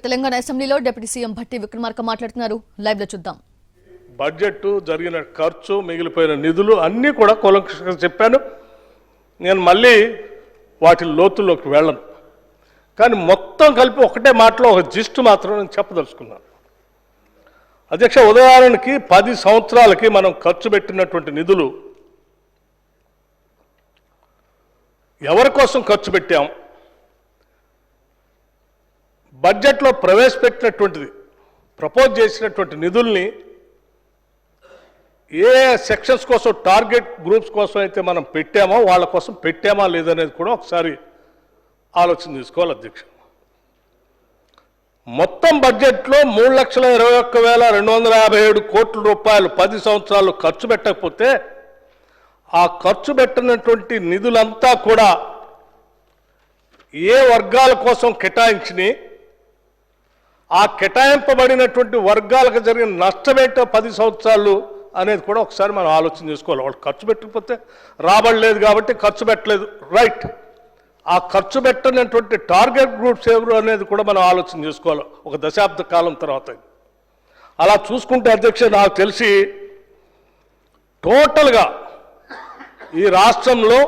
తెలంగాణ అసెంబ్లీలో deputy CM Bhatti Vikramarka మాట్లాడుతున్నారు. Live లో చూద్దాం. బడ్జెట్ జరిగిన ఖర్చు మిగిలిపోయిన నిధులు అన్నీ కూడా కూలంకషంగా చెప్పాను. నేను మళ్ళీ వాటి లోతుల్లోకి వెళ్ళను. కానీ మొత్తం కలిపి ఒకటే మాటలో ఒక జిస్ట్ మాత్రం నేను చెప్పదలుచుకున్నాను. అధ్యక్ష, ఉదాహరణకి 10 సంవత్సరాలకి మనం ఖర్చు పెట్టినటువంటి నిధులు ఎవరి కోసం ఖర్చు పెట్టాం, బడ్జెట్లో ప్రవేశపెట్టినటువంటిది ప్రపోజ్ చేసినటువంటి నిధుల్ని ఏ సెక్షన్స్ కోసం, టార్గెట్ గ్రూప్స్ కోసం అయితే మనం పెట్టామో వాళ్ళ కోసం పెట్టామా లేదనేది కూడా ఒకసారి ఆలోచన చేసుకోవాలి అధ్యక్ష. మొత్తం బడ్జెట్లో 3,21,257 కోట్ల రూపాయలు 10 సంవత్సరాలు ఖర్చు పెట్టకపోతే ఆ ఖర్చు పెట్టినటువంటి నిధులంతా కూడా ఏ వర్గాల కోసం కేటాయించిని, ఆ కేటాయింపబడినటువంటి వర్గాలకు జరిగిన నష్టమేంటో 10 సంవత్సరాలు అనేది కూడా ఒకసారి మనం ఆలోచన చేసుకోవాలి. వాళ్ళు ఖర్చు పెట్టకపోతే రాబడలేదు కాబట్టి ఖర్చు పెట్టలేదు, రైట్. ఆ ఖర్చు పెట్టినటువంటి టార్గెట్ గ్రూప్స్ ఎవరు అనేది కూడా మనం ఆలోచన చేసుకోవాలి ఒక దశాబ్ద కాలం తర్వాత. అలా చూసుకుంటే అధ్యక్ష, నాకు తెలిసి టోటల్గా ఈ రాష్ట్రంలో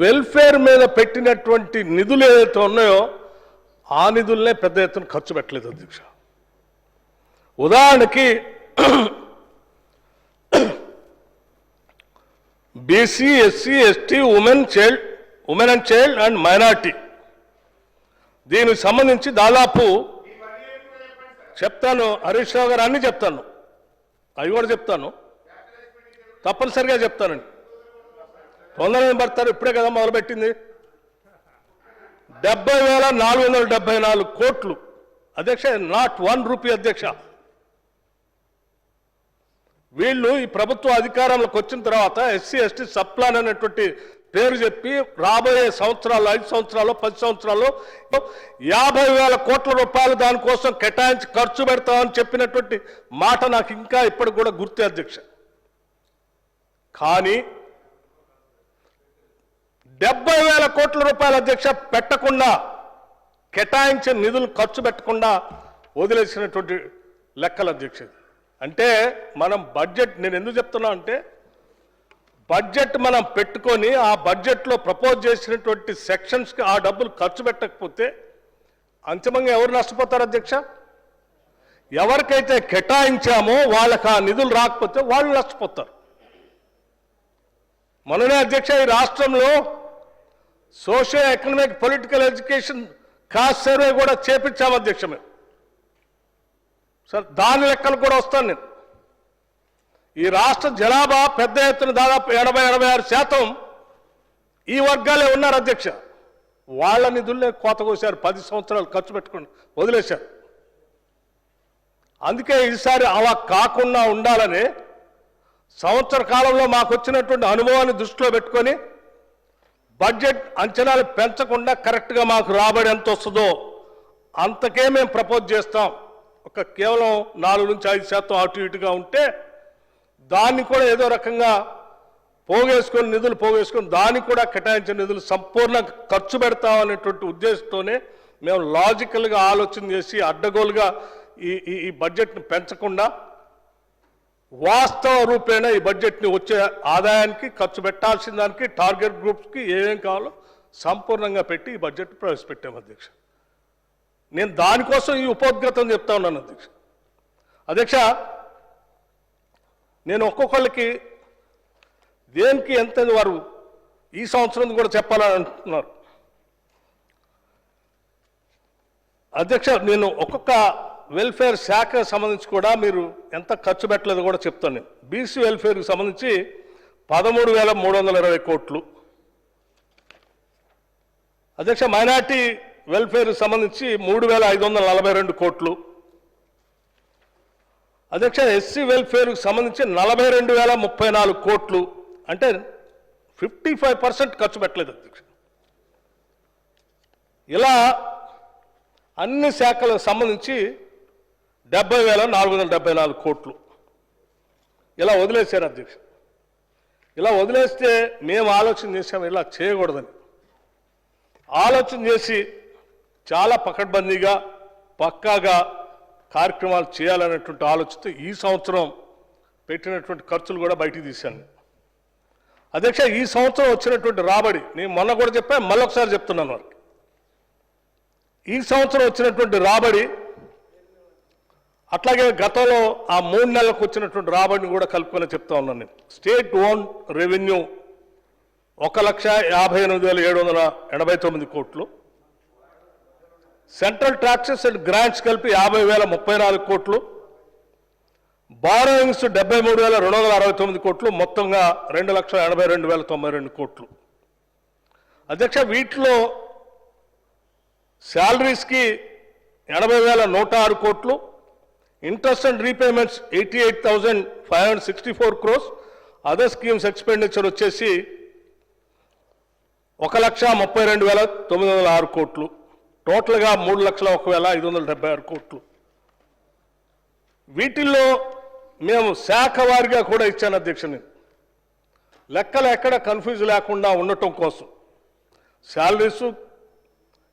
వెల్ఫేర్ మీద పెట్టినటువంటి నిధులు ఏదైతే ఉన్నాయో ఆ నిధులనే పెద్ద ఎత్తున ఖర్చు పెట్టలేదు అధ్యక్ష. ఉదాహరణకి BC, SC, ST, women and child and minority, దీనికి సంబంధించి దాదాపు చెప్తాను, హరీష్ రావు గారు అన్నీ చెప్తాను, అవి కూడా చెప్తాను, తప్పనిసరిగా చెప్తానండి. తొందరగా పడతారు, ఇప్పుడే కదా మొదలుపెట్టింది. 70,474 కోట్లు అధ్యక్ష, నాట్ 1 రూపీ అధ్యక్ష. వీళ్ళు ఈ ప్రభుత్వ అధికారంలోకి వచ్చిన తర్వాత ఎస్సీ ఎస్టీ సబ్ ప్లాన్ అనేటువంటి పేరు చెప్పి రాబోయే సంవత్సరాలు, 5 సంవత్సరాలు, 10 సంవత్సరాలు 50,000 కోట్ల రూపాయలు దానికోసం కేటాయించి ఖర్చు పెడతామని చెప్పినటువంటి మాట నాకు ఇంకా ఇప్పటికి కూడా గుర్తే అధ్యక్ష. కానీ 70,000 కోట్ల రూపాయల అధ్యక్ష పెట్టకుండా, కేటాయించిన నిధులు ఖర్చు పెట్టకుండా వదిలేసినటువంటి లెక్కలు అధ్యక్ష. అంటే మనం బడ్జెట్, నేను ఎందుకు చెప్తున్నా అంటే, బడ్జెట్ మనం పెట్టుకొని ఆ బడ్జెట్లో ప్రపోజ్ చేసినటువంటి సెక్షన్స్కి ఆ డబ్బులు ఖర్చు పెట్టకపోతే అంతిమంగా ఎవరు నష్టపోతారు అధ్యక్ష? ఎవరికైతే కేటాయించామో వాళ్ళకి ఆ నిధులు రాకపోతే వాళ్ళు నష్టపోతారు. మననే అధ్యక్ష ఈ రాష్ట్రంలో socio economic political education caste survey కూడా చేపించాము అధ్యక్ష మేము. సార్ దాని లెక్కలు కూడా వస్తాను నేను. ఈ రాష్ట్ర జనాభా పెద్ద ఎత్తున దాదాపు 80-86% ఈ వర్గాలే ఉన్నారు అధ్యక్ష. వాళ్ళ నిధులనే కోత కోసారు, 10 సంవత్సరాలు ఖర్చు పెట్టుకుని వదిలేశారు. అందుకే ఈసారి అలా కాకుండా ఉండాలని సంవత్సర కాలంలో మాకు వచ్చినటువంటి అనుభవాన్ని దృష్టిలో పెట్టుకొని బడ్జెట్ అంచనాలు పెంచకుండా కరెక్ట్గా మాకు రాబడి ఎంత వస్తుందో అంతకే మేము ప్రపోజ్ చేస్తాం. ఒక కేవలం 4-5% అటు ఇటుగా ఉంటే దాన్ని కూడా ఏదో రకంగా పోగేసుకొని, నిధులు పోగేసుకొని దాన్ని కూడా కేటాయించిన నిధులు సంపూర్ణ ఖర్చు పెడతామనేటువంటి ఉద్దేశంతోనే మేము లాజికల్గా ఆలోచన చేసి అడ్డగోలుగా ఈ బడ్జెట్ని పెంచకుండా వాస్తవ రూపేణ ఈ బడ్జెట్ని వచ్చే ఆదాయానికి, ఖర్చు పెట్టాల్సిన దానికి, టార్గెట్ గ్రూప్స్కి ఏమేం కావాలో సంపూర్ణంగా పెట్టి ఈ బడ్జెట్ ప్రవేశపెట్టాము అధ్యక్ష. నేను దానికోసం ఈ ఉపోద్ఘాతం చెప్తా ఉన్నాను అధ్యక్ష. అధ్యక్ష, నేను ఒక్కొక్కళ్ళకి దేనికి ఎంత వారు ఈ సంవత్సరం కూడా చెప్పాలని అంటున్నారు అధ్యక్ష. నేను ఒక్కొక్క వెల్ఫేర్ శాఖకు సంబంధించి కూడా మీరు ఎంత ఖర్చు పెట్టలేదు కూడా చెప్తాను. నేను బీసీ వెల్ఫేర్కి సంబంధించి 13,320 కోట్లు అధ్యక్ష. మైనార్టీ వెల్ఫేర్కి సంబంధించి 3,542 కోట్లు అధ్యక్ష. ఎస్సీ వెల్ఫేర్కి సంబంధించి 42,034 కోట్లు, అంటే 55% ఖర్చు పెట్టలేదు అధ్యక్ష. ఇలా అన్ని శాఖలకు సంబంధించి 70,474 కోట్లు ఇలా వదిలేశారు అధ్యక్ష. ఇలా వదిలేస్తే మేము ఆలోచన చేసాము ఇలా చేయకూడదని. ఆలోచన చేసి చాలా పకడ్బందీగా పక్కాగా కార్యక్రమాలు చేయాలనేటువంటి ఆలోచనతో ఈ సంవత్సరం పెట్టినటువంటి ఖర్చులు కూడా బయటికి తీశాను. అధ్యక్ష, ఈ సంవత్సరం వచ్చినటువంటి రాబడి నేను మొన్న కూడా చెప్పాను, మళ్ళొకసారి చెప్తున్నాను వారికి. ఈ సంవత్సరం వచ్చినటువంటి రాబడి అట్లాగే గతంలో ఆ 3 నెలలకు వచ్చినటువంటి రాబడిని కూడా కలుపుకొని చెప్తా ఉన్నాను నేను. స్టేట్ ఓన్ రెవెన్యూ 1,58,789 కోట్లు, సెంట్రల్ ట్యాక్సెస్ అండ్ గ్రాంట్స్ కలిపి 50,034 కోట్లు, బారోయింగ్స్ 73,269 కోట్లు, మొత్తంగా 2,82,092 కోట్లు. అధ్యక్ష, వీటిలో శాలరీస్కి 80,106 కోట్లు, interest and repayments 88,564 crores, other schemes expenditure వచ్చేసి 1,32,906 కోట్లు, టోటల్గా 3,01,576 కోట్లు. వీటిల్లో మేము శాఖ వారిగా కూడా ఇచ్చాను అధ్యక్ష. నేను లెక్కలు ఎక్కడ కన్ఫ్యూజ్ లేకుండా ఉండటం కోసం శాలరీసు,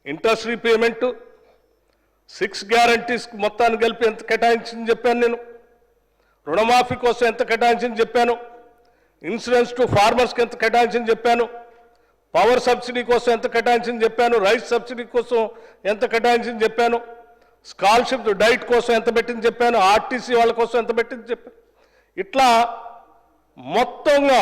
ఇంట్రెస్ట్ రీపేమెంట్, 6 గ్యారంటీస్ మొత్తాన్ని కలిపి ఎంత కేటాయించింది చెప్పాను నేను, రుణమాఫీ కోసం ఎంత కేటాయించింది చెప్పాను, ఇన్సూరెన్స్ టు ఫార్మర్స్కి ఎంత కేటాయించింది చెప్పాను, పవర్ సబ్సిడీ కోసం ఎంత కేటాయించింది చెప్పాను, రైస్ సబ్సిడీ కోసం ఎంత కేటాయించింది చెప్పాను, స్కాలర్షిప్ డైట్ కోసం ఎంత పెట్టింది చెప్పాను, ఆర్టీసీ వాళ్ళ కోసం ఎంత పెట్టింది చెప్పాను. ఇట్లా మొత్తంగా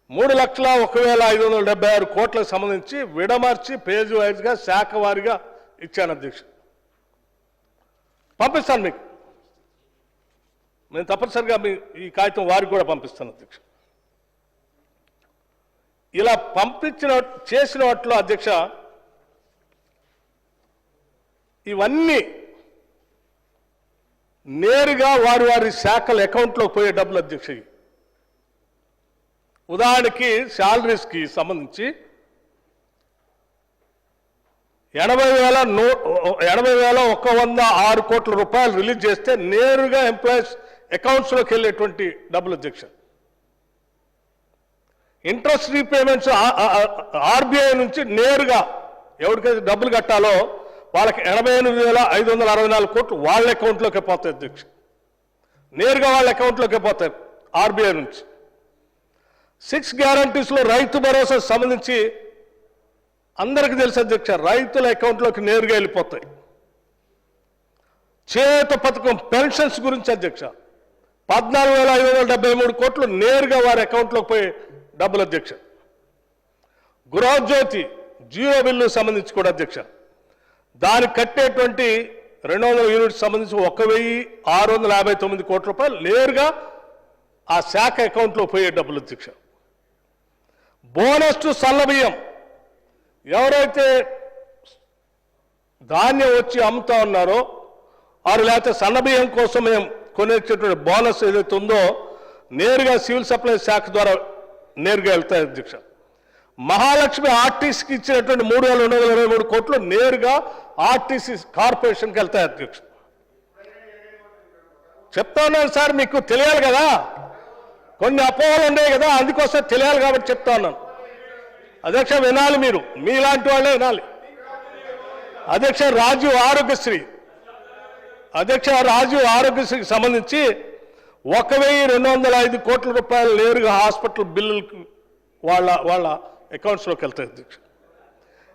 3,01,576 కోట్లకు సంబంధించి విడమర్చి పేజ్ వైజ్గా శాఖ వారిగా ఇచ్చాను అధ్యక్ష. పంపిస్తాను మీకు, నేను తప్పనిసరిగా ఈ కాగితం వారికి కూడా పంపిస్తాను అధ్యక్ష. ఇలా చేసిన వాటిలో అధ్యక్ష ఇవన్నీ నేరుగా వారి శాఖల అకౌంట్లోకి పోయే డబ్బులు అధ్యక్ష. ఉదాహరణకి శాలరీస్కి సంబంధించి 80,106 కోట్ల రూపాయలు రిలీజ్ చేస్తే నేరుగా ఎంప్లాయీస్ అకౌంట్స్లోకి వెళ్ళేటువంటి డబ్బులు అధ్యక్ష. ఇంట్రెస్ట్ రీపేమెంట్స్ ఆర్బీఐ నుంచి నేరుగా ఎవరికైతే డబ్బులు కట్టాలో వాళ్ళకి 88,564 కోట్లు వాళ్ళ అకౌంట్లోకి పోతాయి అధ్యక్ష. నేరుగా వాళ్ళ అకౌంట్లోకి పోతాయి ఆర్బీఐ నుంచి. 6 గ్యారంటీస్లో రైతు భరోసా సంబంధించి అందరికీ తెలుసు అధ్యక్ష, రైతుల అకౌంట్లోకి నేరుగా వెళ్ళిపోతాయి. చేయూత పథకం పెన్షన్స్ గురించి అధ్యక్ష 14,573 కోట్లు నేరుగా వారి అకౌంట్లోకి పోయే డబ్బులు అధ్యక్ష. గృహజ్యోతి జీరో బిల్లు సంబంధించి కూడా అధ్యక్ష దానికి కట్టేటువంటి 200 యూనిట్స్ సంబంధించి 1,659 కోట్ల రూపాయలు నేరుగా ఆ శాఖ అకౌంట్లో పోయే డబ్బులు అధ్యక్ష. బోనస్ టు సన్నబియ్యం ఎవరైతే ధాన్యం వచ్చి అమ్ముతా ఉన్నారో వారు లేకపోతే సన్నబియ్యం కోసం మేము కొనేటటువంటి బోనస్ ఏదైతే ఉందో నేరుగా సివిల్ సప్లైస్ శాఖ ద్వారా నేరుగా వెళ్తాయి అధ్యక్ష. మహాలక్ష్మి ఆర్టీసీకి ఇచ్చినటువంటి 3,223 కోట్లు నేరుగా ఆర్టీసీ కార్పొరేషన్కి వెళ్తాయి అధ్యక్ష. చెప్తా ఉన్నాను సార్, మీకు తెలియాలి కదా, కొన్ని అపోహలు ఉన్నాయి కదా, అందుకోసం తెలియాలి కాబట్టి చెప్తా ఉన్నాను అధ్యక్ష. వినాలి, మీరు మీలాంటి వాళ్ళే వినాలి అధ్యక్ష. రాజీవ్ ఆరోగ్యశ్రీకి సంబంధించి 1,205 కోట్ల రూపాయలు నేరుగా హాస్పిటల్ బిల్లులకు వాళ్ళ అకౌంట్స్లోకి వెళ్తాయి అధ్యక్ష.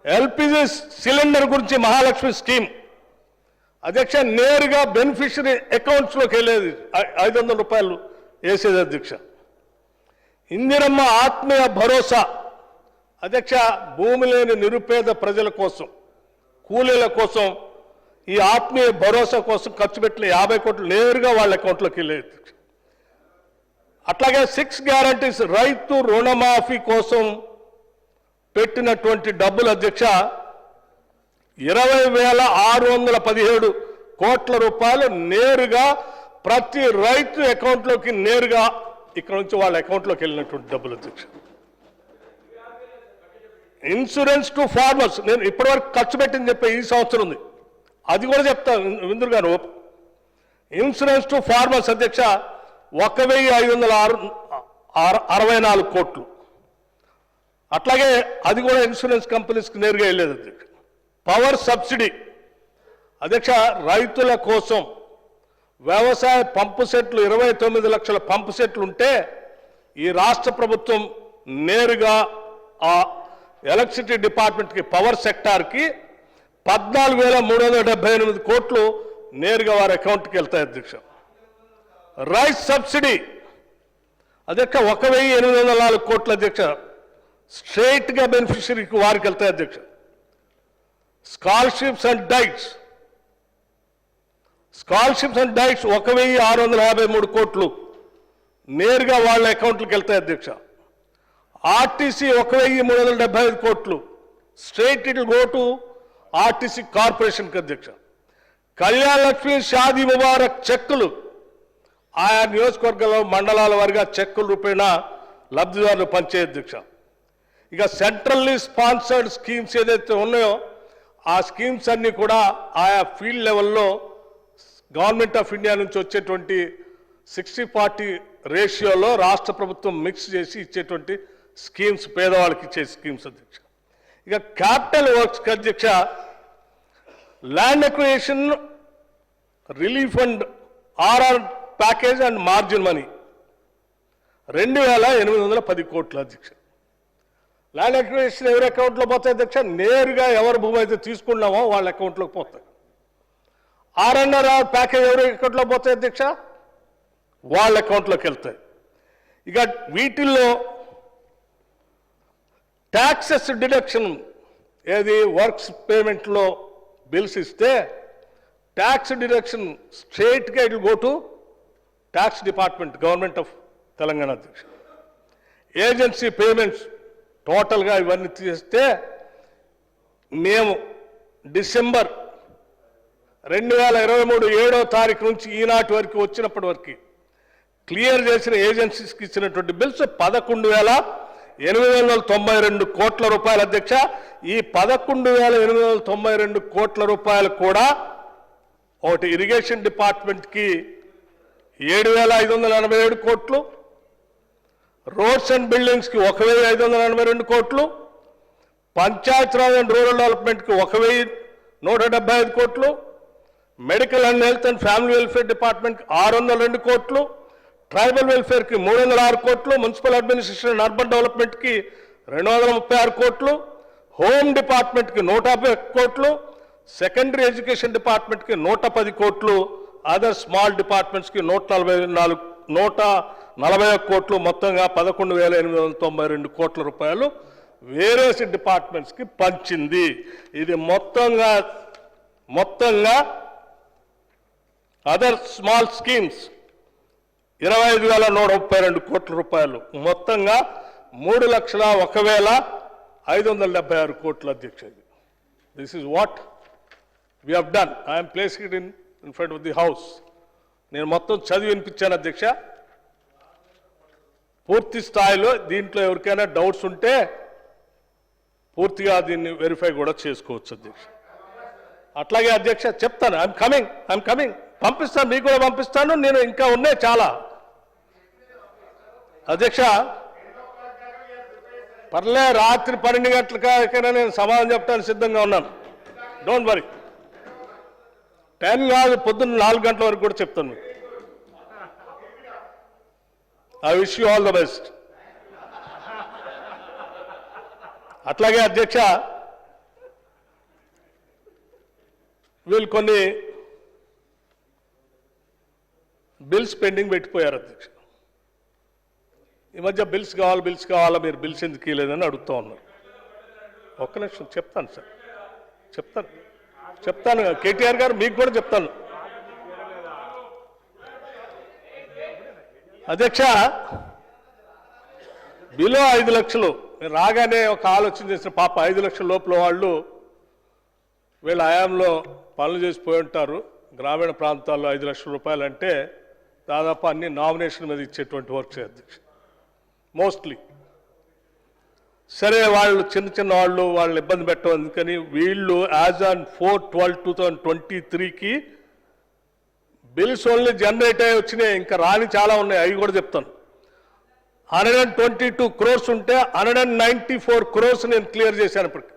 ఎల్పిజి సిలిండర్ గురించి మహాలక్ష్మి స్కీమ్ అధ్యక్ష నేరుగా బెనిఫిషరీ అకౌంట్స్లోకి వెళ్ళేది 500 రూపాయలు వేసేది అధ్యక్ష. ఇందిరమ్మ ఆత్మీయ భరోసా అధ్యక్ష భూమి లేని నిరుపేద ప్రజల కోసం, కూలీల కోసం ఈ ఆత్మీయ భరోసా కోసం ఖర్చు పెట్టిన 50 కోట్లు నేరుగా వాళ్ళ అకౌంట్లోకి వెళ్ళేది అధ్యక్ష. అట్లాగే 6 గ్యారంటీస్ రైతు రుణమాఫీ కోసం పెట్టినటువంటి డబ్బులు అధ్యక్ష 20,617 కోట్ల రూపాయలు నేరుగా ప్రతి రైతు అకౌంట్లోకి నేరుగా ఇక్కడ నుంచి వాళ్ళ అకౌంట్లోకి వెళ్ళినటువంటి డబ్బులు అధ్యక్ష. ఇన్సూరెన్స్ టు ఫార్మర్స్ నేను ఇప్పటివరకు ఖర్చు పెట్టింది చెప్పే ఈ సంవత్సరం ఉంది, అది కూడా చెప్తాను విందురు గారు. ఇన్సూరెన్స్ టు ఫార్మర్స్ అధ్యక్ష 1,564 కోట్లు. అట్లాగే అది కూడా ఇన్సూరెన్స్ కంపెనీస్కి నేరుగా వెళ్ళేది అధ్యక్ష. పవర్ సబ్సిడీ అధ్యక్ష, రైతుల కోసం వ్యవసాయ పంపు సెట్లు 29 లక్షల పంపు సెట్లు ఉంటే ఈ రాష్ట్ర ప్రభుత్వం నేరుగా ఆ ఎలక్ట్రిసిటీ డిపార్ట్మెంట్కి పవర్ సెక్టార్కి 14,378 కోట్లు నేరుగా వారి అకౌంట్కి వెళ్తాయి అధ్యక్ష. రైస్ సబ్సిడీ అధ్యక్ష 1,804 కోట్ల అధ్యక్ష స్ట్రైట్గా బెనిఫిషరీకి వారికి వెళ్తాయి అధ్యక్ష. స్కాలర్షిప్స్ అండ్ డైట్స్ 1,653 కోట్లు నేరుగా వాళ్ళ అకౌంట్లకు వెళ్తాయి అధ్యక్ష. ఆర్టీసీ 1,375 కోట్లు straight it go to RTC కార్పొరేషన్కి అధ్యక్ష. కళ్యాణ లక్ష్మి షాదీ ముబారక్ చెక్కులు ఆయా నియోజకవర్గాల్లో మండలాల వారిగా చెక్కుల రూపేణ లబ్ధిదారులు పంచే అధ్యక్ష. ఇక సెంట్రల్లీ స్పాన్సర్డ్ స్కీమ్స్ ఏదైతే ఉన్నాయో ఆ స్కీమ్స్ అన్నీ కూడా ఆయా ఫీల్డ్ లెవెల్లో గవర్నమెంట్ ఆఫ్ ఇండియా నుంచి వచ్చేటువంటి 60-40 రేషియోలో రాష్ట్ర ప్రభుత్వం మిక్స్ చేసి ఇచ్చేటువంటి స్కీమ్స్, పేదవాళ్ళకి ఇచ్చే స్కీమ్స్ అధ్యక్ష. ఇక క్యాపిటల్ వర్క్స్కి అధ్యక్ష land acquisition relief and RR package and margin money 2,810 కోట్లు అధ్యక్ష. ల్యాండ్ అక్విజిషన్ ఎవరి అకౌంట్లో పోతాయి అధ్యక్ష? నేరుగా ఎవరి భూమి అయితే తీసుకున్నామో వాళ్ళ అకౌంట్లోకి పోతాయి. ఆర్ఎన్ఆర్ ప్యాకేజ్ ఎవరి అకౌంట్లో పోతాయి అధ్యక్ష? వాళ్ళ అకౌంట్లోకి వెళ్తాయి. ఇక వీటిల్లో ట్యాక్సెస్ డిడక్షన్ ఏది వర్క్స్ పేమెంట్లో బిల్స్ ఇస్తే ట్యాక్స్ డిడక్షన్ స్ట్రైట్గా it go to tax department government of Telangana అధ్యక్ష. ఏజెన్సీ పేమెంట్స్ టోటల్గా ఇవన్నీ తీస్తే మేము డిసెంబర్ 2023 7వ తారీఖు నుంచి ఈనాటి వరకు వచ్చినప్పటి వరకు క్లియర్ చేసిన ఏజెన్సీస్కి ఇచ్చినటువంటి బిల్స్ 11,892 కోట్ల రూపాయలు అధ్యక్ష. ఈ 11,892 కోట్ల రూపాయలు కూడా ఒకటి ఇరిగేషన్ డిపార్ట్మెంట్కి 7,587 కోట్లు, రోడ్స్ అండ్ బిల్డింగ్స్కి 1,582 కోట్లు, పంచాయతీరాజ్ అండ్ రూరల్ డెవలప్మెంట్కి 1,175 కోట్లు, medical and health and family welfare డిపార్ట్మెంట్కి 602 కోట్లు, ట్రైబల్ వెల్ఫేర్కి 306 కోట్లు, మున్సిపల్ అడ్మినిస్ట్రేషన్ అండ్ అర్బన్ డెవలప్మెంట్కి 236 కోట్లు, హోమ్ డిపార్ట్మెంట్కి 150 కోట్లు, సెకండరీ ఎడ్యుకేషన్ డిపార్ట్మెంట్కి 110 కోట్లు, అదర్ స్మాల్ డిపార్ట్మెంట్స్కి 141 కోట్లు, మొత్తంగా 11,892 కోట్ల రూపాయలు వేరే డిపార్ట్మెంట్స్కి పంచింది. ఇది మొత్తంగా అదర్ స్మాల్ స్కీమ్స్ 25,132 కోట్ల రూపాయలు, మొత్తంగా 3,01,576 కోట్ల అధ్యక్ష. This is what we have done. I'm placing it in front of the house. నేను మొత్తం చదివి వినిపించాను అధ్యక్ష. పూర్తి స్థాయిలో దీంట్లో ఎవరికైనా డౌట్స్ ఉంటే పూర్తిగా దీన్ని వెరిఫై కూడా చేసుకోవచ్చు అధ్యక్ష. అట్లాగే అధ్యక్ష చెప్తాను, ఐఎమ్ కమింగ్ పంపిస్తాను, మీకు కూడా పంపిస్తాను. నేను ఇంకా ఉన్నాయి చాలా అధ్యక్ష. పర్లే, రాత్రి 12 గంటలకైనా నేను సమాధానం చెప్పడానికి సిద్ధంగా ఉన్నాను. Don't worry. 10 కాదు, పొద్దున్న 4 గంటల వరకు కూడా చెప్తాను మీకు. I wish you all the best. అట్లాగే అధ్యక్ష వీళ్ళు కొన్ని బిల్స్ పెండింగ్ పెట్టిపోయారు అధ్యక్ష. ఈ మధ్య బిల్స్ కావాలా, మీరు బిల్స్ ఎందుకు ఇవ్వలేదని అడుగుతూ ఉన్నారు. ఒక్క నిమిషం చెప్తాను సార్, చెప్తాను కేటీఆర్ గారు, మీకు కూడా చెప్తాను అధ్యక్ష. బిలో 5 లక్షలు రాగానే ఒక ఆలోచన చేసిన పాప 5 లక్షల లోపల వాళ్ళు వీళ్ళ హయాంలో పనులు చేసిపోయి ఉంటారు. గ్రామీణ ప్రాంతాల్లో 5 లక్షల రూపాయలు అంటే దాదాపు అన్ని నామినేషన్ మీద ఇచ్చేటువంటి వర్క్స్ అధ్యక్ష మోస్ట్లీ. సరే, వాళ్ళు చిన్న వాళ్ళని ఇబ్బంది పెట్టడం అందుకని వీళ్ళు యాజ్ ఆన్ 4/12/2023కి బిల్స్ ఓన్లీ జనరేట్ అయ్యి వచ్చినాయి, ఇంకా రాని చాలా ఉన్నాయి, అవి కూడా చెప్తాను. 122 crores ఉంటే 194 crores నేను క్లియర్ చేశాను ఇప్పటికి.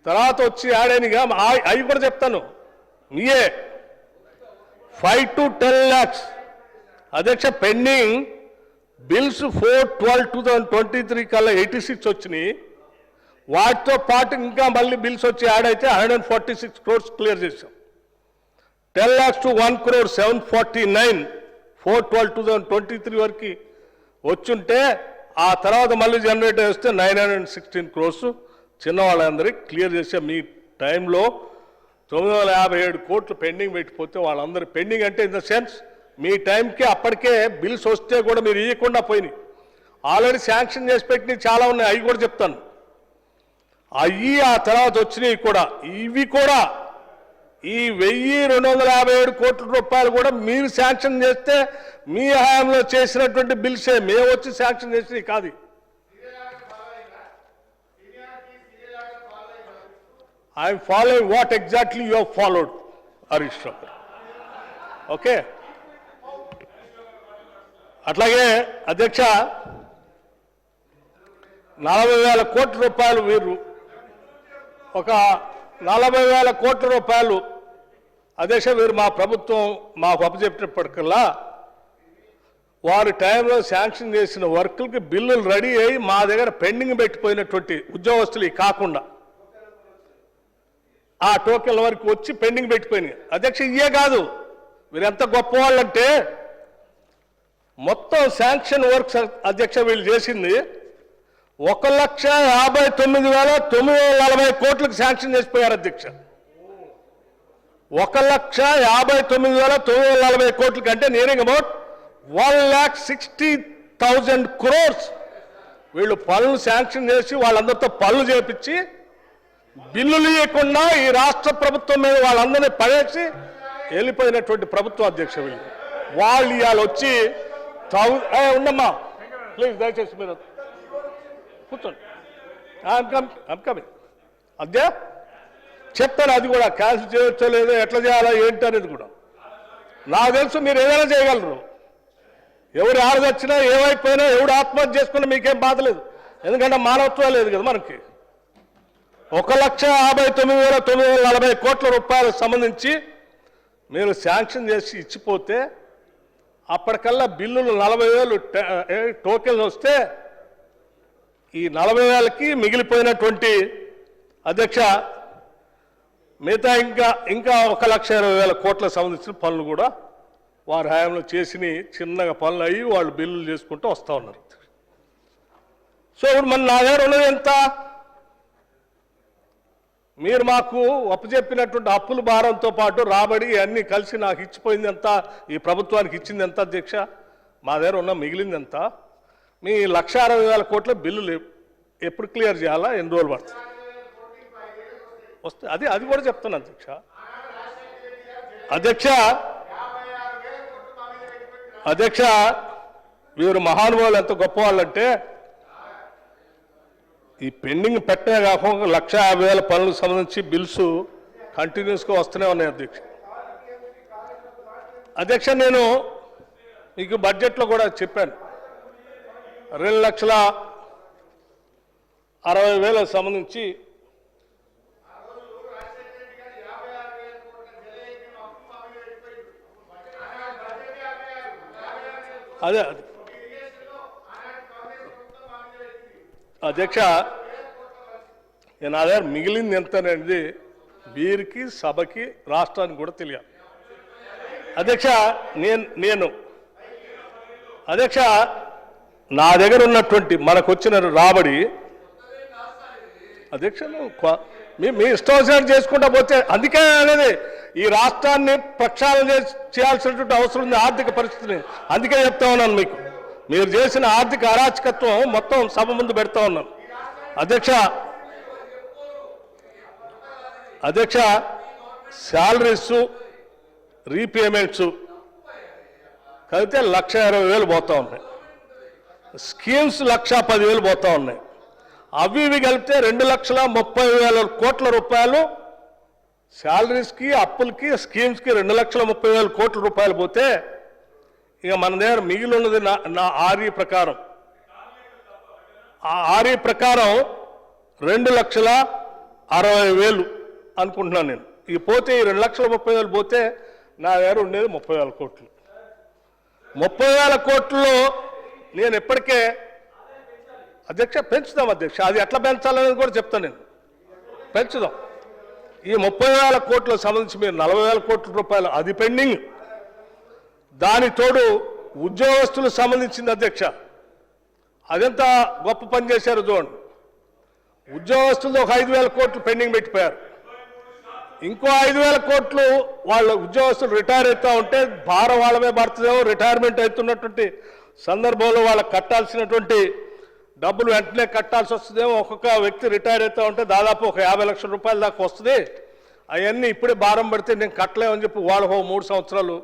తర్వాత వచ్చి యాడ్ అయినగా అవి కూడా చెప్తాను. మీయే 5 to 10 lakhs అధ్యక్ష పెండింగ్ బిల్స్ 4/12/2023 కల్లా 86 వచ్చినాయి. వాటితో పాటు ఇంకా మళ్ళీ బిల్స్ వచ్చి యాడ్ అయితే 146 crores క్లియర్ చేశాం. 10 lakhs to 1 crore 749 4/12/2023 వరకు వచ్చుంటే ఆ తర్వాత మళ్ళీ జనరేట్ చేస్తే 916 crores చిన్న వాళ్ళందరికీ క్లియర్ చేసే మీ టైంలో 957 కోట్లు పెండింగ్ పెట్టిపోతే వాళ్ళందరూ పెండింగ్ అంటే ఇన్ ద సెన్స్ మీ టైంకి అప్పటికే బిల్స్ వస్తే కూడా మీరు ఇవ్వకుండా పోయినాయి. ఆల్రెడీ శాంక్షన్ చేసి పెట్టినవి చాలా ఉన్నాయి, అవి కూడా చెప్తాను. అవి ఆ తర్వాత వచ్చినాయి కూడా. ఇవి కూడా ఈ 1257 కోట్ల రూపాయలు కూడా మీరు శాంక్షన్ చేస్తే మీ హయాంలో చేసినటువంటి బిల్సే, మేము వచ్చి శాంక్షన్ చేసినవి కాదు. I'm following what exactly you have followed Harish Rao. Okay, అట్లాగే అధ్యక్ష 40,000 కోట్ల రూపాయలు వీరు ఒక 40,000 కోట్ల రూపాయలు అధ్యక్ష వీరు మా ప్రభుత్వం మాకు అప్పచెప్పేటప్పటికల్లా వారి టైంలో శాంక్షన్ చేసిన వర్కులకి బిల్లులు రెడీ అయ్యి మా దగ్గర పెండింగ్ పెట్టిపోయినటువంటి ఉద్యోగస్తులు కాకుండా ఆ టోకెన్ల వరకు వచ్చి పెండింగ్ పెట్టిపోయినాయి. అధ్యక్ష ఇయే కాదు, వీరు ఎంత గొప్ప వాళ్ళంటే మొత్తం శాంక్షన్ వర్క్స్ అధ్యక్ష వీళ్ళు చేసింది 1,59,940 కోట్లకు శాంక్షన్ చేసిపోయారు అధ్యక్ష. 1,59,940 కోట్లకి అంటే నియరింగ్ అబౌట్ 1,60,000 crores వీళ్ళు పనులు శాంక్షన్ చేసి వాళ్ళందరితో పనులు చేపించి బిల్లులు ఇవ్వకుండా ఈ రాష్ట్ర ప్రభుత్వం మీద వాళ్ళందరినీ పడేసి వెళ్ళిపోయినటువంటి ప్రభుత్వం అధ్యక్ష వీళ్ళు. వాళ్ళు ఇవాళ వచ్చి ఉండమ్మా ప్లీజ్ దయచేసి మీరు కూర్చోండి. కమింగ్ అదే చెప్తాను, అది కూడా క్యాన్సిల్ చేయొచ్చో లేదో ఎట్లా చేయాలో ఏంటి అనేది కూడా నాకు తెలుసు. మీరు ఏదైనా చేయగలరు. ఎవరు ఆడదొచ్చినా ఏమైపోయినా ఎవడు ఆత్మహత్య చేసుకున్నా మీకేం బాధ లేదు, ఎందుకంటే మానవత్వం లేదు కదా మనకి. 1,59,940 కోట్ల రూపాయలకు సంబంధించి మీరు శాంక్షన్ చేసి ఇచ్చిపోతే అప్పటికల్లా బిల్లులు 40,000 టోకెన్లు వస్తే ఈ 40,000కి మిగిలిపోయినటువంటి అధ్యక్ష మిగతా ఇంకా 1,20,000 కోట్లకు సంబంధించిన పనులు కూడా వారి హయాంలో చేసిన చిన్నగా పనులు అయ్యి వాళ్ళు బిల్లులు చేసుకుంటూ వస్తూ ఉన్నారు. సో ఇప్పుడు మన నా దగ్గర ఉన్నది ఎంత? మీరు మాకు అప్పచెప్పినటువంటి అప్పుల భారంతో పాటు రాబడి అన్నీ కలిసి నాకు ఇచ్చిపోయింది ఎంత, ఈ ప్రభుత్వానికి ఇచ్చింది ఎంత అధ్యక్ష? మా దగ్గర ఉన్న మిగిలింది ఎంత? మీ 1,60,000 కోట్ల బిల్లులు ఎప్పుడు క్లియర్ చేయాలా, ఎన్ని రోజులు పడుతుంది వస్తే అది కూడా చెప్తాను అధ్యక్ష. అధ్యక్ష వీరు మహానుభావులు ఎంత గొప్పవాళ్ళంటే ఈ పెండింగ్ పెట్టే కాకుండా 1,50,000 పనులకు సంబంధించి బిల్స్ కంటిన్యూస్గా వస్తూనే ఉన్నాయి అధ్యక్ష. అధ్యక్ష నేను మీకు బడ్జెట్లో కూడా చెప్పాను, 2,60,60,000 సంబంధించి అదే అధ్యక్ష నా దగ్గర మిగిలింది ఎంత అనేది వీరికి సభకి రాష్ట్రానికి కూడా తెలియాలి అధ్యక్ష. నేను అధ్యక్ష నా దగ్గర ఉన్నటువంటి మనకు వచ్చిన రాబడి అధ్యక్ష మీ ఇష్టం వచ్చినట్టు చేసుకుంటా పోతే, అందుకే అనేది ఈ రాష్ట్రాన్ని ప్రక్షాళన చేయాల్సినటువంటి అవసరం ఉంది ఆర్థిక పరిస్థితిని. అందుకే చెప్తా ఉన్నాను మీకు, మీరు చేసిన ఆర్థిక అరాచకత్వం మొత్తం సభ ముందు పెడతా ఉన్నాను అధ్యక్ష. శాలరీస్ రీపేమెంట్స్ కలిపితే 1,20,000 పోతా ఉన్నాయి, స్కీమ్స్ 1,10,000 పోతా ఉన్నాయి. అవి ఇవి కలిపితే 2,30,000 కోట్ల రూపాయలు శాలరీస్కి, అప్పులకి, స్కీమ్స్కి 2,30,000 కోట్ల రూపాయలు పోతే ఇక మన దగ్గర మిగిలి ఉన్నది నా ఆర్ఈ ప్రకారం, ఆ ఆర్ఈ ప్రకారం 2,60,000 60,000 అనుకుంటున్నాను నేను. ఈ పోతే ఈ 2,30,000 పోతే నా దగ్గర ఉండేది 30,000 కోట్లు. 30,000 కోట్లలో నేను ఎప్పటికే అధ్యక్ష పెంచుదాం అధ్యక్ష, అది ఎట్లా పెంచాలనేది కూడా చెప్తాను నేను. పెంచుదాం. ఈ 30,000 కోట్లకు సంబంధించి మీరు 40,000 కోట్ల రూపాయలు అది పెండింగ్. దాని తోడు ఉద్యోగస్తులకు సంబంధించింది అధ్యక్ష, అదెంత గొప్ప పని చేశారు చూడండి. ఉద్యోగస్తులతో ఒక 5,000 కోట్లు పెండింగ్ పెట్టిపోయారు. ఇంకో 5,000 కోట్లు వాళ్ళ ఉద్యోగస్తులు రిటైర్ అవుతూ ఉంటే భారం వాళ్ళమే పడుతుందేమో. రిటైర్మెంట్ అవుతున్నటువంటి సందర్భంలో వాళ్ళకి కట్టాల్సినటువంటి డబ్బులు వెంటనే కట్టాల్సి వస్తుందేమో. ఒక్కొక్క వ్యక్తి రిటైర్ అవుతూ ఉంటే దాదాపు ఒక 50 లక్షల రూపాయల దాకా వస్తుంది. అవన్నీ ఇప్పుడే భారం పడితే నేను కట్టలేమని చెప్పి వాళ్ళు 3 సంవత్సరాలు,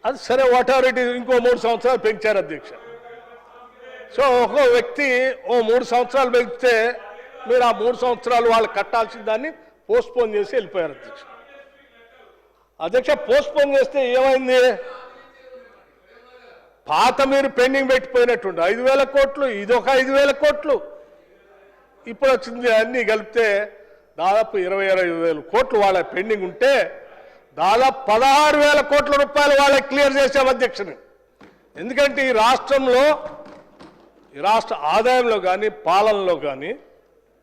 అది సరే వాట్ ఎవర్ ఇట్ ఈస్, ఇంకో 3 సంవత్సరాలు పెంచారు అధ్యక్ష. సో ఒక్కో వ్యక్తి 3 సంవత్సరాలు పెంచితే మీరు ఆ 3 సంవత్సరాలు వాళ్ళు కట్టాల్సిన దాన్ని పోస్ట్పోన్ చేసి వెళ్ళిపోయారు అధ్యక్ష. అధ్యక్ష పోస్ట్పోన్ చేస్తే ఏమైంది? పాత మీరు పెండింగ్ పెట్టిపోయినట్టుండి 5,000 కోట్లు, ఇదొక 5,000 కోట్లు, ఇప్పుడు వచ్చింది అన్నీ కలిపితే దాదాపు 20,000 కోట్లు వాళ్ళ పెండింగ్ ఉంటే దాదాపు 16,000 కోట్ల రూపాయలు వాళ్ళకి క్లియర్ చేసాం అధ్యక్షుని. ఎందుకంటే ఈ రాష్ట్రంలో, ఈ రాష్ట్ర ఆదాయంలో కానీ పాలనలో కానీ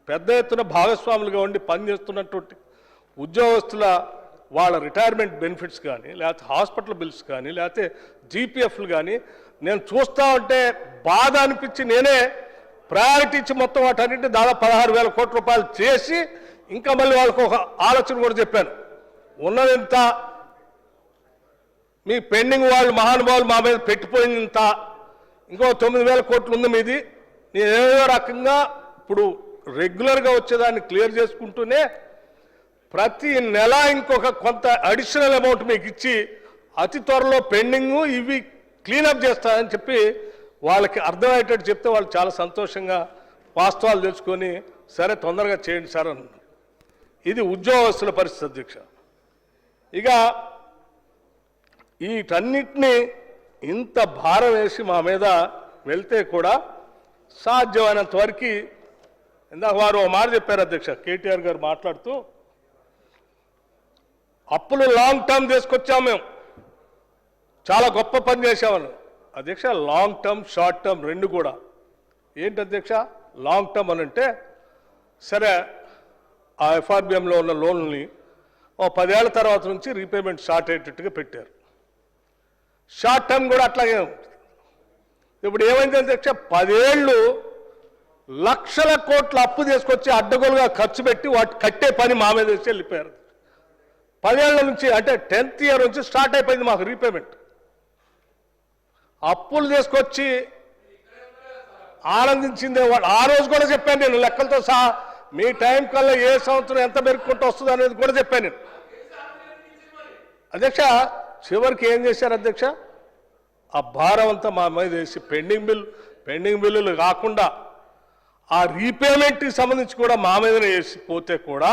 పెద్ద ఎత్తున భాగస్వాములుగా ఉండి పనిచేస్తున్నటువంటి ఉద్యోగస్తుల వాళ్ళ రిటైర్మెంట్ బెనిఫిట్స్ కానీ, లేకపోతే హాస్పిటల్ బిల్స్ కానీ, లేకపోతే జీపీఎఫ్లు కానీ నేను చూస్తూ ఉంటే బాధ అనిపించి నేనే ప్రయారిటీ ఇచ్చి మొత్తం వాటన్నింటినీ దాదాపు 16,000 కోట్ల రూపాయలు చేసి ఇంకా మళ్ళీ వాళ్ళకు ఒక ఆలోచన కూడా చెప్పాను. ఉన్నదింత, మీ పెండింగ్ వాళ్ళు మహానుభావులు మా మీద పెట్టిపోయింది ఇంత, ఇంకో 9,000 కోట్లు ఉంది మీది. నేను ఏదో రకంగా ఇప్పుడు రెగ్యులర్గా వచ్చేదాన్ని క్లియర్ చేసుకుంటూనే ప్రతి నెల ఇంకొక కొంత అడిషనల్ అమౌంట్ మీకు ఇచ్చి అతి త్వరలో పెండింగ్ ఇవి క్లీనప్ చేస్తానని చెప్పి వాళ్ళకి అర్థమయ్యేటట్టు చెప్తే వాళ్ళు చాలా సంతోషంగా వాస్తవాలు తెలుసుకొని సరే తొందరగా చేయండి సార్ అన్నారు. ఇది ఉద్యోగస్తుల పరిస్థితి అధ్యక్ష. ఇక వీటన్నిటినీ ఇంత భారం వేసి మా మీద వెళ్తే కూడా సాధ్యమైనంత వరకు, ఇందాక వారు ఓ మాట చెప్పారు అధ్యక్ష, కేటీఆర్ గారు మాట్లాడుతూ అప్పులు లాంగ్ టర్మ్ తీసుకొచ్చాం మేము, చాలా గొప్ప పని చేసామని. అధ్యక్ష లాంగ్ టర్మ్ షార్ట్ టర్మ్ రెండు కూడా ఏంటి అధ్యక్ష? లాంగ్ టర్మ్ అని అంటే సరే ఆ ఎఫ్ఆర్బిఎంలో ఉన్న లోన్లని 10 ఏళ్ల తర్వాత నుంచి రీపేమెంట్ స్టార్ట్ అయ్యేటట్టుగా పెట్టారు. షార్ట్ టర్మ్ కూడా అట్లాగే ఉంటుంది. ఇప్పుడు ఏమైంది అధ్యక్ష? 10 ఏళ్ళు లక్షల కోట్ల అప్పు తీసుకొచ్చి అడ్డగోలుగా ఖర్చు పెట్టి వాటి కట్టే పని మా మీద వచ్చి వెళ్ళిపోయారు. 10 ఏళ్ల నుంచి అంటే 10th ఇయర్ నుంచి స్టార్ట్ అయిపోయింది మాకు రీపేమెంట్. అప్పులు తీసుకొచ్చి ఆనందించిందే వాడు. ఆ రోజు కూడా చెప్పాను నేను లెక్కలతో సహా, మీ టైం కల్లా ఏ సంవత్సరం ఎంత పెరుగుకుంటూ వస్తుంది అనేది కూడా చెప్పాను నేను అధ్యక్ష. చివరికి ఏం చేశారు అధ్యక్ష? ఆ భారం అంతా మా మీద వేసి పెండింగ్ బిల్లులు కాకుండా ఆ రీపేమెంట్కి సంబంధించి కూడా మా మీదనే వేసి పోతే కూడా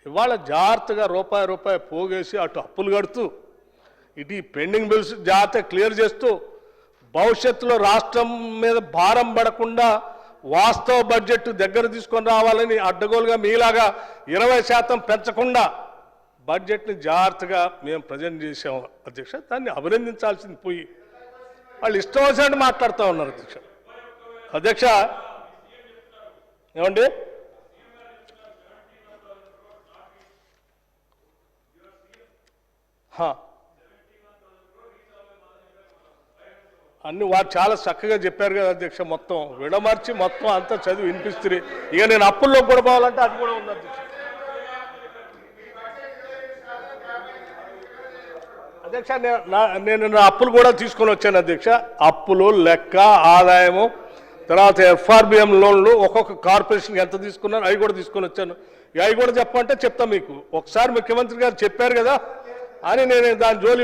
ఇవాళ జాగ్రత్తగా రూపాయి పోగేసి అటు అప్పులు కడుతూ ఇటు పెండింగ్ బిల్స్ జాగ్రత్తగా క్లియర్ చేస్తూ భవిష్యత్తులో రాష్ట్రం మీద భారం పడకుండా వాస్తవ బడ్జెట్ దగ్గర తీసుకొని రావాలని అడ్డగోలుగా మీలాగా 20% పెంచకుండా బడ్జెట్ని జాగ్రత్తగా మేము ప్రజెంట్ చేసాం అధ్యక్ష. దాన్ని అభినందించాల్సింది పోయి వాళ్ళు ఇష్టం వచ్చినట్టు మాట్లాడుతూ ఉన్నారు అధ్యక్ష. అధ్యక్ష ఏమండి? అన్ని వారు చాలా చక్కగా చెప్పారు కదా అధ్యక్ష. మొత్తం విడమర్చి మొత్తం అంతా చదివి వినిపిస్తుంది. ఇక నేను అప్పుల్లో కూడా పోవాలంటే అది కూడా ఉంది అధ్యక్ష. అధ్యక్ష నేను నా అప్పులు కూడా తీసుకొని వచ్చాను అధ్యక్ష. అప్పులు లెక్క, ఆదాయము, తర్వాత ఎఫ్ఆర్బిఎం లోన్లు ఒక్కొక్క కార్పొరేషన్కి ఎంత తీసుకున్నాను అవి కూడా తీసుకొని వచ్చాను. అవి కూడా చెప్పమంటే చెప్తా మీకు. ఒకసారి ముఖ్యమంత్రి గారు చెప్పారు కదా అని నేను దాని జోలి